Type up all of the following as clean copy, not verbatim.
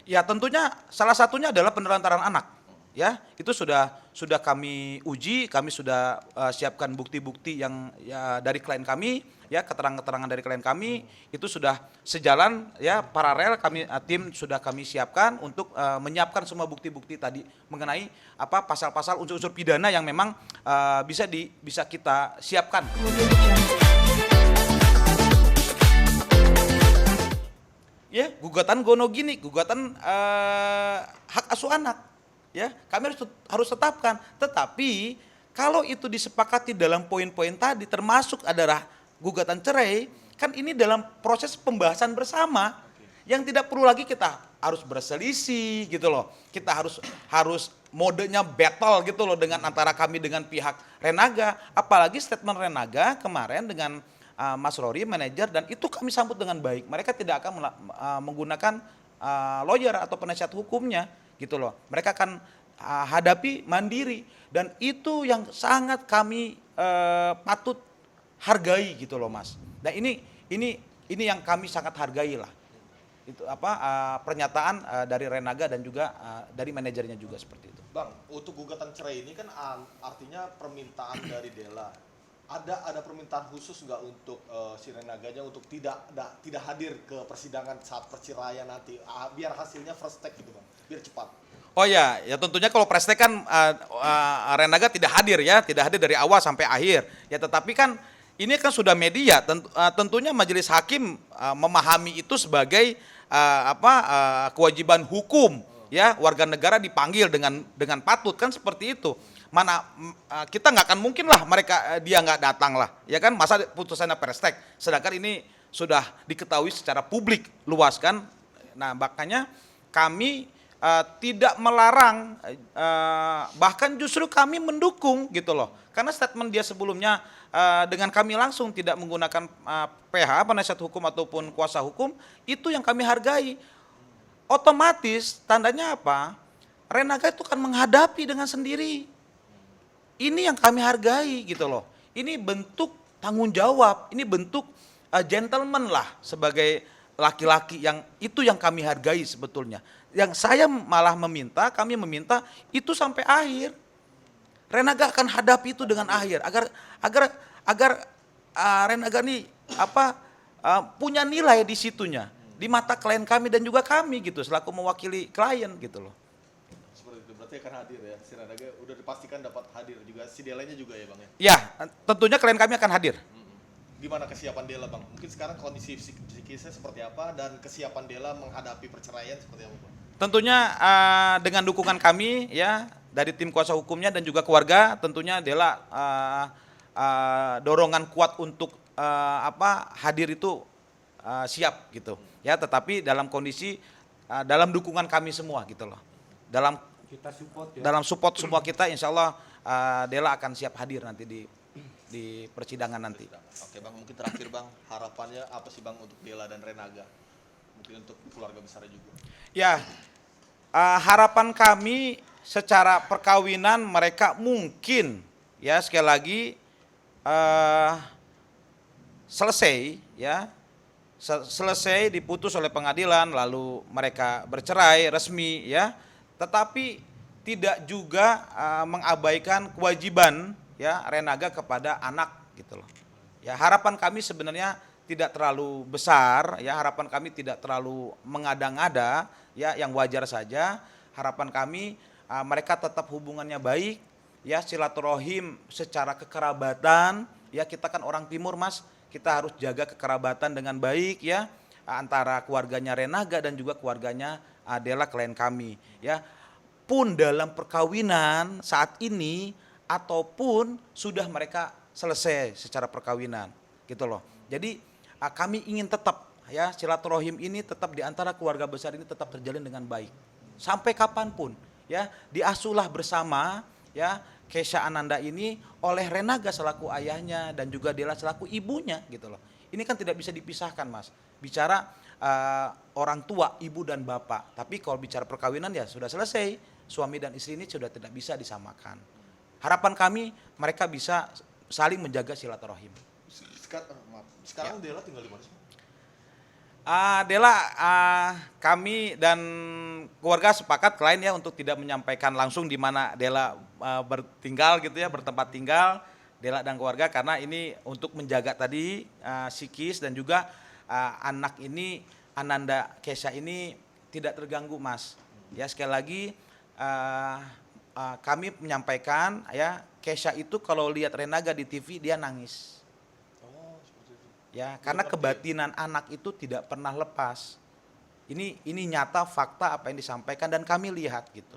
Ya tentunya salah satunya adalah penelantaran anak. Ya, itu sudah kami uji, kami sudah siapkan bukti-bukti yang ya dari klien kami, ya keterangan-keterangan dari klien kami itu sudah sejalan ya paralel kami tim sudah kami siapkan untuk menyiapkan semua bukti-bukti tadi mengenai apa pasal-pasal unsur-unsur pidana yang memang bisa kita siapkan. Ya, gugatan gono gini, gugatan hak asuh anak. Ya, kami harus tetapkan. Tetapi kalau itu disepakati dalam poin-poin tadi termasuk adalah gugatan cerai, kan ini dalam proses pembahasan bersama yang tidak perlu lagi kita harus berselisih gitu loh. Kita harus modenya battle gitu loh dengan antara kami dengan pihak Renaga, apalagi statement Renaga kemarin dengan Mas Rory manajer dan itu kami sambut dengan baik. Mereka tidak akan menggunakan lawyer atau penasihat hukumnya gitu loh. Mereka akan hadapi mandiri dan itu yang sangat kami patut hargai gitu loh Mas. Dan ini yang kami sangat hargai lah. Itu apa pernyataan dari Renaga dan juga dari manajernya juga seperti itu. Bang, untuk gugatan cerai ini kan artinya permintaan dari Della. Ada permintaan khusus nggak untuk si Renaganya untuk tidak hadir ke persidangan saat perceraian nanti biar hasilnya first take gitu bang, biar cepat. Oh ya, ya tentunya kalau Prestek kan Renaga tidak hadir ya, tidak hadir dari awal sampai akhir. Ya tetapi kan ini kan sudah media, tentunya majelis hakim memahami itu sebagai kewajiban hukum ya, warga negara dipanggil dengan patut kan seperti itu. Mana kita nggak akan mungkin lah dia nggak datang lah, ya kan masa putusannya Prestek, sedangkan ini sudah diketahui secara publik luas kan. Nah makanya kami tidak melarang, bahkan justru kami mendukung gitu loh. Karena statement dia sebelumnya dengan kami langsung tidak menggunakan PH, penasihat hukum ataupun kuasa hukum, itu yang kami hargai. Otomatis tandanya apa? Renaga itu kan menghadapi dengan sendiri. Ini yang kami hargai gitu loh. Ini bentuk tanggung jawab, ini bentuk gentleman lah sebagai laki-laki yang kami hargai sebetulnya. Yang saya malah kami meminta itu sampai akhir. Renaga akan hadapi itu dengan akhir agar Renaga ini punya nilai di situnya di mata klien kami dan juga kami gitu selaku mewakili klien gitu loh. Seperti itu berarti akan hadir ya si Renaga udah dipastikan dapat hadir juga si Delanya juga ya bang ya. Ya tentunya klien kami akan hadir. Gimana kesiapan Della bang? Mungkin sekarang kondisi psikisnya seperti apa dan kesiapan Della menghadapi perceraian seperti apa bang? Tentunya dengan dukungan kami ya dari tim kuasa hukumnya dan juga keluarga, tentunya Della dorongan kuat untuk hadir itu siap gitu ya. Tetapi dalam kondisi dalam dukungan kami semua gitu loh. Dalam kita support ya. Dalam support semua kita, insya Allah Della akan siap hadir nanti di persidangan nanti. Oke bang, mungkin terakhir bang, harapannya apa sih bang untuk Della dan Renaga? Mungkin untuk keluarga besar juga. Ya, harapan kami secara perkawinan mereka mungkin ya sekali lagi selesai ya, selesai diputus oleh pengadilan lalu mereka bercerai resmi ya, tetapi tidak juga mengabaikan kewajiban ya Renaga kepada anak gitu loh. Ya harapan kami sebenarnya tidak terlalu besar ya, harapan kami tidak terlalu mengada-ngada ya, yang wajar saja. Harapan kami mereka tetap hubungannya baik ya, silaturahim secara kekerabatan ya, kita kan orang timur Mas, kita harus jaga kekerabatan dengan baik ya antara keluarganya Renaga dan juga keluarganya Della klien kami ya. Pun dalam perkawinan saat ini ataupun sudah mereka selesai secara perkawinan gitu loh. Jadi kami ingin tetap ya silaturahim ini tetap di antara keluarga besar ini tetap terjalin dengan baik sampai kapanpun ya, diasuhlah bersama ya Kesha Ananda ini oleh Renaga selaku ayahnya dan juga Della selaku ibunya gitu loh. Ini kan tidak bisa dipisahkan Mas, bicara orang tua, ibu dan bapak. Tapi kalau bicara perkawinan ya sudah selesai, suami dan istri ini sudah tidak bisa disamakan. Harapan kami mereka bisa saling menjaga silaturahim. Sekarang Della tinggal di mana sih? Dela, kami dan keluarga sepakat klien ya untuk tidak menyampaikan langsung di mana Dela bertinggal gitu ya, bertempat tinggal Dela dan keluarga, karena ini untuk menjaga tadi psikis dan juga anak ini Ananda Kesha ini tidak terganggu, Mas. Ya, sekali lagi kami menyampaikan ya, Kesha itu kalau lihat Renaga di TV dia nangis. Oh, seperti itu. Ya, karena kebatinan anak itu tidak pernah lepas. Ini nyata fakta apa yang disampaikan dan kami lihat gitu.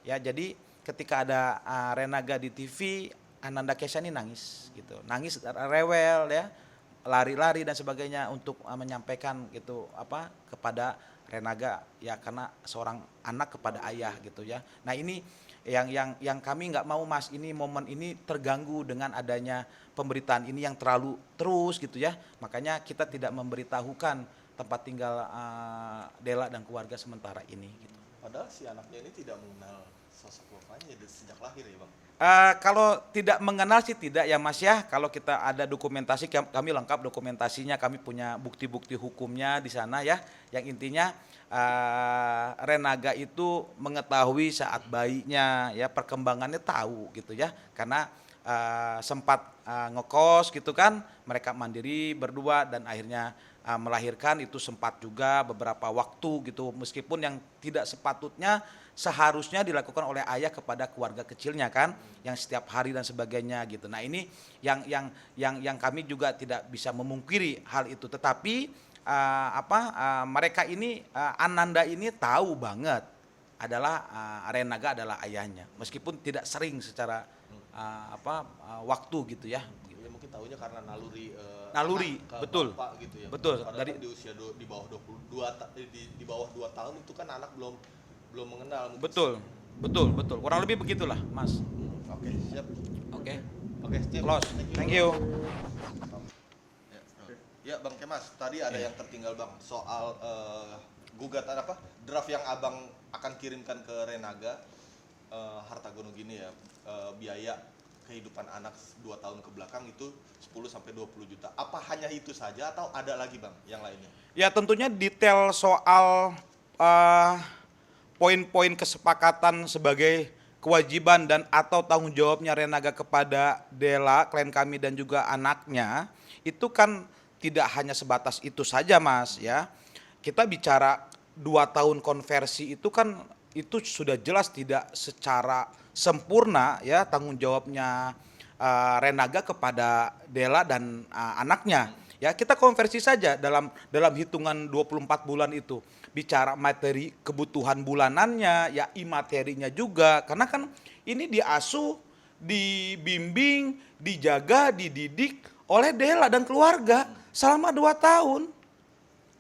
Ya, jadi ketika ada Renaga di TV, Ananda Kesha ini nangis gitu. Nangis rewel ya, lari-lari dan sebagainya untuk menyampaikan gitu apa kepada Renaga ya, karena seorang anak kepada ayah gitu ya. Nah, ini yang kami nggak mau, Mas, ini momen ini terganggu dengan adanya pemberitaan ini yang terlalu terus gitu ya. Makanya kita tidak memberitahukan tempat tinggal Dela dan keluarga sementara ini gitu. Padahal si anaknya ini tidak mengenal sosok bapaknya sejak lahir ya, Bang. Kalau tidak mengenal sih tidak ya, Mas ya. Kalau kita ada dokumentasi, kami lengkap dokumentasinya, kami punya bukti-bukti hukumnya di sana ya. Yang intinya Renaga itu mengetahui saat bayinya ya, perkembangannya tahu gitu ya. Karena sempat ngekos gitu kan, mereka mandiri berdua dan akhirnya melahirkan itu sempat juga beberapa waktu gitu, meskipun yang tidak sepatutnya seharusnya dilakukan oleh ayah kepada keluarga kecilnya kan, yang setiap hari dan sebagainya gitu. Nah, ini yang kami juga tidak bisa memungkiri hal itu, tetapi mereka ini Ananda ini tahu banget adalah Renaga adalah ayahnya, meskipun tidak sering secara waktu gitu ya. Ya, mungkin tahunya karena Naluri, anak ke betul. bapak gitu ya. Betul. Padahal Dari kan di usia di bawah 22 di bawah 2 tahun itu kan anak belum mengenal mungkin. betul. Kurang lebih begitulah, Mas. Oke, siap. Oke. Oke, siap. Close. Thank you. Ya, Bang Kemas, tadi ada yang tertinggal, Bang, soal gugatan apa? Draft yang Abang akan kirimkan ke Renaga Harta Gono gini ya, biaya kehidupan anak 2 tahun ke belakang itu 10 sampai 20 juta. Apa hanya itu saja atau ada lagi, Bang, yang lainnya? Ya, tentunya detail soal poin-poin kesepakatan sebagai kewajiban dan atau tanggung jawabnya Renaga kepada Dela, klien kami dan juga anaknya, itu kan tidak hanya sebatas itu saja, Mas ya. Kita bicara 2 tahun konversi itu kan itu sudah jelas tidak secara sempurna ya tanggung jawabnya Renaga kepada Dela dan anaknya. Ya, kita konversi saja dalam hitungan 24 bulan itu. Bicara materi kebutuhan bulanannya, ya imaterinya juga. Karena kan ini diasuh, dibimbing, dijaga, dididik oleh Dela dan keluarga selama 2 tahun.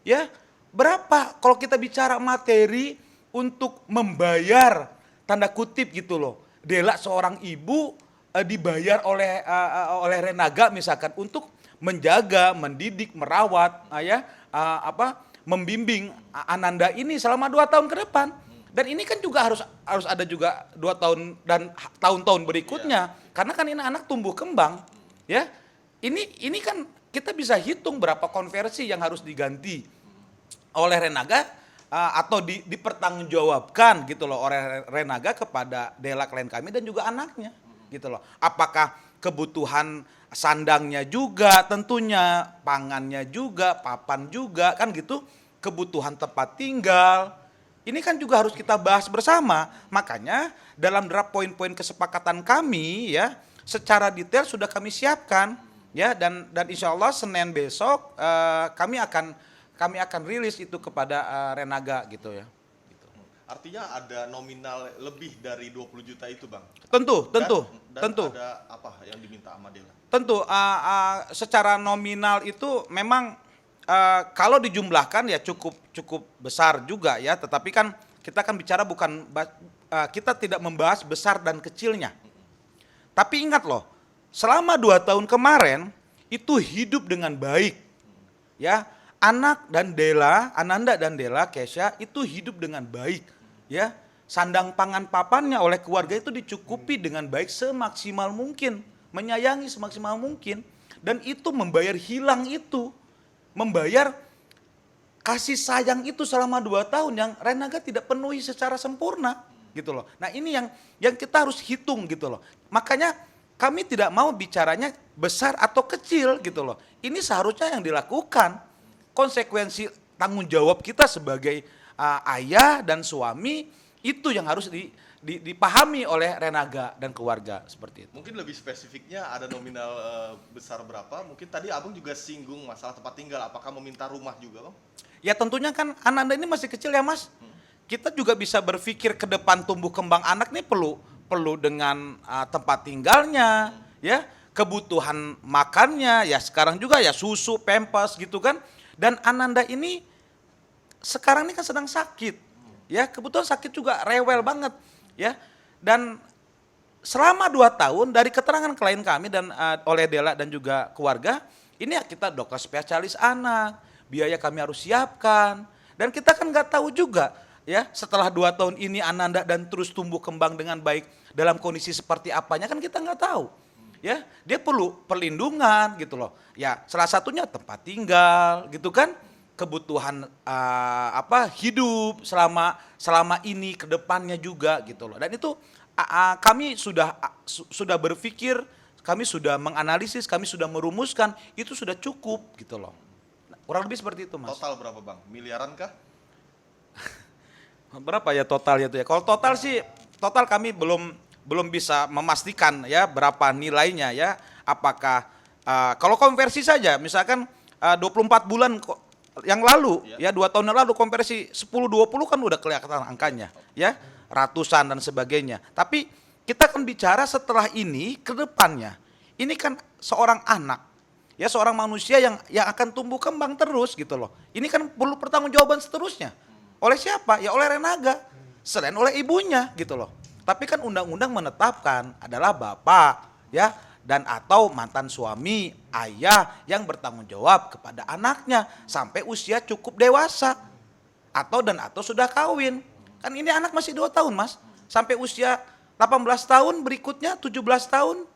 Ya, berapa kalau kita bicara materi untuk membayar tanda kutip gitu loh. Dela seorang ibu dibayar oleh Renaga misalkan untuk menjaga, mendidik, merawat, membimbing Ananda ini selama 2 tahun ke depan. Dan ini kan juga harus ada juga 2 tahun dan tahun-tahun berikutnya. Karena kan ini anak tumbuh kembang, ya. Ini kan kita bisa hitung berapa konversi yang harus diganti oleh Renaga atau dipertanggungjawabkan gitu loh oleh Renaga kepada Dela klien kami dan juga anaknya gitu loh. Apakah kebutuhan sandangnya juga, tentunya pangannya juga, papan juga kan gitu, kebutuhan tempat tinggal. Ini kan juga harus kita bahas bersama. Makanya dalam draft poin-poin kesepakatan kami ya secara detail sudah kami siapkan ya, dan insya Allah Senin besok kami akan rilis itu kepada Renaga gitu ya. Artinya ada nominal lebih dari 20 juta itu, Bang? Tentu. Dan Tentu. ada apa yang diminta sama Dela? Tentu, secara nominal itu memang kalau dijumlahkan ya cukup besar juga ya. Tetapi kan kita kan bicara kita tidak membahas besar dan kecilnya. Tapi ingat loh, selama 2 tahun kemarin itu hidup dengan baik, ya. Ananda dan Dela Kesha itu hidup dengan baik, ya. Sandang pangan papannya oleh keluarga itu dicukupi dengan baik semaksimal mungkin, menyayangi semaksimal mungkin, dan itu membayar hilang itu, membayar kasih sayang itu selama 2 tahun yang Renaga tidak penuhi secara sempurna gitu loh. Nah ini yang kita harus hitung gitu loh. Makanya kami tidak mau bicaranya besar atau kecil gitu loh. Ini seharusnya yang dilakukan. Konsekuensi tanggung jawab kita sebagai ayah dan suami itu yang harus dipahami oleh Renaga dan keluarga seperti itu. Mungkin lebih spesifiknya ada nominal besar berapa? Mungkin tadi Abang juga singgung masalah tempat tinggal. Apakah meminta rumah juga, Bang? Ya tentunya kan anak-anak ini masih kecil ya Mas. Kita juga bisa berpikir ke depan tumbuh kembang anak nih perlu dengan tempat tinggalnya, ya, kebutuhan makannya, ya sekarang juga ya susu, pampers gitu kan. Dan Ananda ini sekarang ini kan sedang sakit, ya, kebetulan sakit juga rewel banget, ya. Dan selama 2 tahun dari keterangan klien kami dan oleh Dela dan juga keluarga, ini ya kita dokter spesialis anak, biaya kami harus siapkan, dan kita kan nggak tahu juga, ya, setelah 2 tahun ini Ananda dan terus tumbuh kembang dengan baik dalam kondisi seperti apanya kan kita nggak tahu, ya. Dia perlu perlindungan gitu loh, ya. Salah satunya tempat tinggal, gitu kan, kebutuhan hidup selama ini ke depannya juga gitu loh. Dan itu kami sudah berpikir, kami sudah menganalisis, kami sudah merumuskan, itu sudah cukup gitu loh. Kurang lebih seperti itu Mas. Total berapa, Bang? Miliaran kah? Berapa ya totalnya itu ya? Kalau total kami belum bisa memastikan ya berapa nilainya ya. Apakah kalau konversi saja misalkan 24 bulan yang lalu ya 2 tahun yang lalu konversi 10-20 kan udah kelihatan angkanya ya, ratusan dan sebagainya. Tapi kita kan bicara setelah ini ke depannya. Ini kan seorang anak, ya, seorang manusia yang akan tumbuh kembang terus gitu loh. Ini kan perlu pertanggungjawaban seterusnya. Oleh siapa? Ya oleh Renaga. Selain oleh ibunya gitu loh. Tapi kan undang-undang menetapkan adalah bapak, ya, dan atau mantan suami, ayah yang bertanggung jawab kepada anaknya sampai usia cukup dewasa. Atau sudah kawin. Kan ini anak masih 2 tahun Mas. Sampai usia 18 tahun, berikutnya 17 tahun.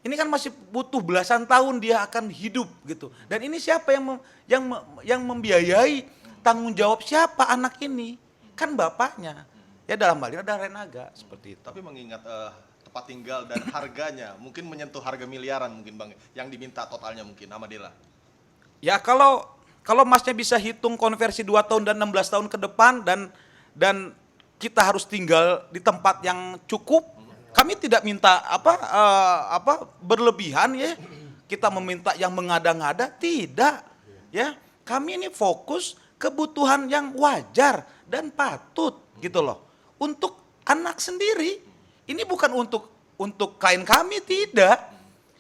Ini kan masih butuh belasan tahun dia akan hidup gitu. Dan ini siapa yang membiayai? Tanggung jawab siapa anak ini? Kan bapaknya. Ya dalam hal ini ada Renaga seperti itu. Tapi mengingat tempat tinggal dan harganya, mungkin menyentuh harga miliaran mungkin Bang, yang diminta totalnya mungkin sama Dela. Ya kalau Masnya bisa hitung konversi 2 tahun dan 16 tahun ke depan dan kita harus tinggal di tempat yang cukup, kami tidak minta berlebihan ya. Kita meminta yang mengada-ngada, tidak. Ya, kami ini fokus kebutuhan yang wajar dan patut gitu loh. Untuk anak sendiri. Ini bukan untuk klien kami, tidak.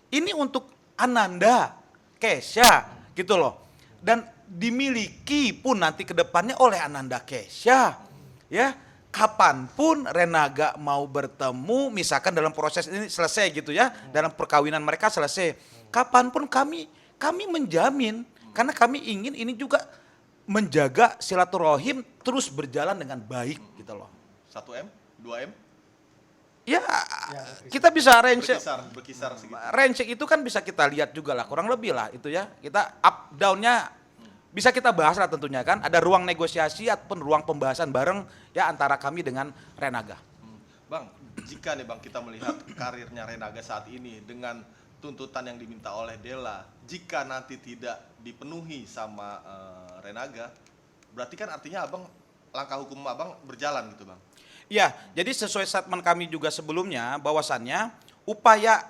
Ini untuk Ananda, Kesha gitu loh. Dan dimiliki pun nanti ke depannya oleh Ananda Kesha. Ya, kapanpun Renaga mau bertemu, misalkan dalam proses ini selesai gitu ya, dalam perkawinan mereka selesai. Kapanpun kami menjamin, karena kami ingin ini juga menjaga silaturahim terus berjalan dengan baik gitu loh. 1M? 2M? Ya, kita bisa range berkisar segitu. Range itu kan bisa kita lihat juga lah, kurang lebih lah itu ya. Kita up down-nya bisa kita bahas lah tentunya kan. Ada ruang negosiasi ataupun ruang pembahasan bareng ya antara kami dengan Renaga. Bang, jika nih Bang kita melihat karirnya Renaga saat ini dengan tuntutan yang diminta oleh Dela, jika nanti tidak dipenuhi sama Renaga, berarti kan artinya Abang, langkah hukum Abang berjalan gitu Bang? Ya, jadi sesuai statement kami juga sebelumnya bahwasannya upaya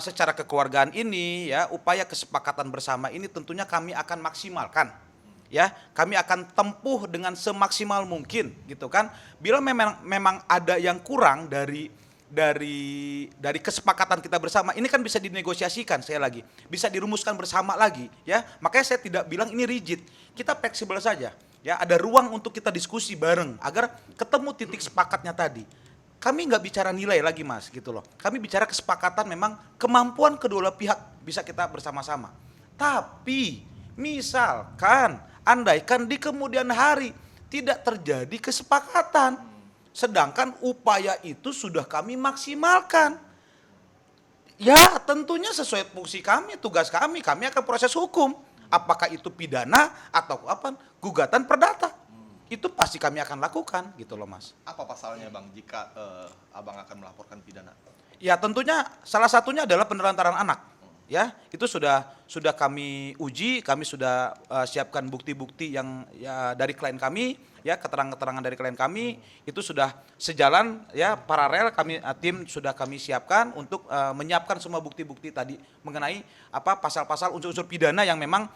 secara kekeluargaan ini ya, upaya kesepakatan bersama ini tentunya kami akan maksimalkan. Ya, kami akan tempuh dengan semaksimal mungkin gitu kan. Bila memang ada yang kurang dari kesepakatan kita bersama, ini kan bisa dinegosiasikan, saya lagi bisa dirumuskan bersama lagi ya. Makanya saya tidak bilang ini rigid, kita fleksibel saja ya, ada ruang untuk kita diskusi bareng agar ketemu titik sepakatnya tadi. Kami nggak bicara nilai lagi Mas gitu loh, kami bicara kesepakatan, memang kemampuan kedua pihak bisa kita bersama-sama. Tapi misalkan andaikan di kemudian hari tidak terjadi kesepakatan, sedangkan upaya itu sudah kami maksimalkan, ya tentunya sesuai fungsi kami, tugas kami akan proses hukum. apakah itu pidana atau apa gugatan perdata. Itu pasti kami akan lakukan gitu loh Mas. Apa pasalnya Bang jika Abang akan melaporkan pidana? Ya tentunya salah satunya adalah penelantaran anak. Ya, itu sudah kami uji, kami sudah siapkan bukti-bukti yang ya dari klien kami, ya keterangan-keterangan dari klien kami itu sudah sejalan ya paralel kami tim sudah kami siapkan untuk menyiapkan semua bukti-bukti tadi mengenai apa pasal-pasal unsur-unsur pidana yang memang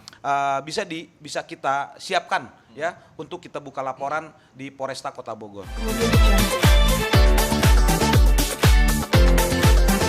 bisa kita siapkan ya untuk kita buka laporan di Polresta Kota Bogor.